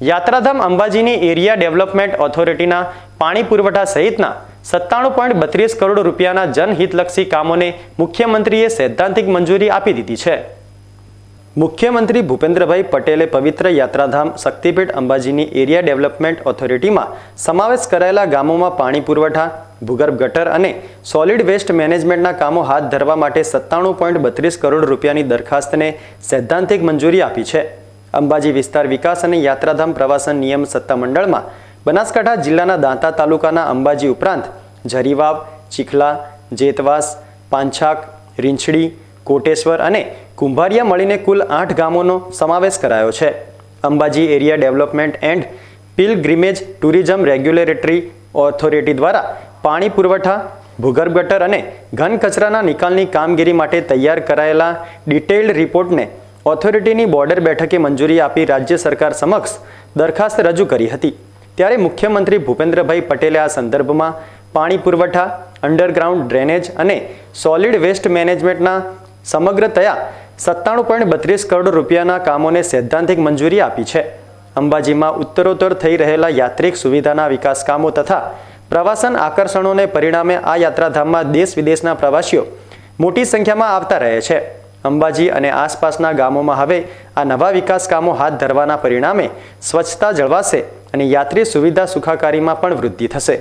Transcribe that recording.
યાત્રાધામ અંબાજીની area development ઓથોરિટીના પાણી પુરવઠા સહિતના 97.32 કરોડ રૂપિયાના જનહિતલક્ષી કામોને મુખ્યમંત્રીએ સૈદ્ધાંતિક મંજૂરી આપી દીધી છે। મુખ્યમંત્રી ભૂપેન્દ્રભાઈ પટેલે પવિત્ર યાત્રાધામ શક્તિપીઠ અંબાજીની એરિયા ડેવલપમેન્ટ ઓથોરિટીમાં સમાવેશ કરાયેલા ગામોમાં પાણી પુરવઠા, ભૂગર્ભ ગટર અને સોલિડ વેસ્ટ મેનેજમેન્ટના કામો હાથ ધરવા માટે 97.32 કરોડ રૂપિયાની દરખાસ્તને સૈદ્ધાંતિક મંજૂરી આપી છે। અંબાજી વિસ્તાર વિકાસ અને યાત્રાધામ પ્રવાસન નિયમ સત્તામંડળમાં બનાસકાંઠા જિલ્લાના દાંતા તાલુકાના અંબાજી ઉપરાંત ઝરીવાવ, ચીખલા, જેતવાસ, પાંછાક, રીંછડી, કોટેશ્વર અને કુંભારિયા મળીને કુલ 8 ગામોનો સમાવેશ કરાયો છે। Ambaji area development and pilgrimage tourism regulatory authority દ્વારા પાણી પુરવઠા, ભૂગર્ભ ગટર અને ઘન કચરાના નિકાલની કામગીરી માટે તૈયાર કરાયેલા ડિટેઇલ્ડ રિપોર્ટને ઓથોરિટીની બોર્ડર બેઠકે મંજૂરી આપી રાજ્ય સરકાર સમક્ષ દરખાસ્ત રજૂ કરી હતી। ત્યારે મુખ્યમંત્રી ભૂપેન્દ્રભાઈ પટેલે આ સંદર્ભમાં પાણી પુરવઠા, અંડરગ્રાઉન્ડ ડ્રેનેજ અને સોલિડ વેસ્ટ મેનેજમેન્ટના સમગ્રતયા 97.32 કરોડ રૂપિયાના કામોને સૈદ્ધાંતિક મંજૂરી આપી છે। અંબાજીમાં ઉત્તરોત્તર થઈ રહેલા યાત્રિક સુવિધાના વિકાસ કામો તથા પ્રવાસન આકર્ષણોને પરિણામે આ યાત્રાધામમાં દેશ વિદેશના પ્રવાસીઓ મોટી સંખ્યામાં આવતા રહે છે। અંબાજી અને આસપાસના ગામોમાં હવે આ નવા વિકાસ કામો હાથ ધરવાના પરિણામે સ્વચ્છતા જળવાશે અને યાત્રી સુવિધા સુખાકારીમાં પણ વૃદ્ધિ થશે।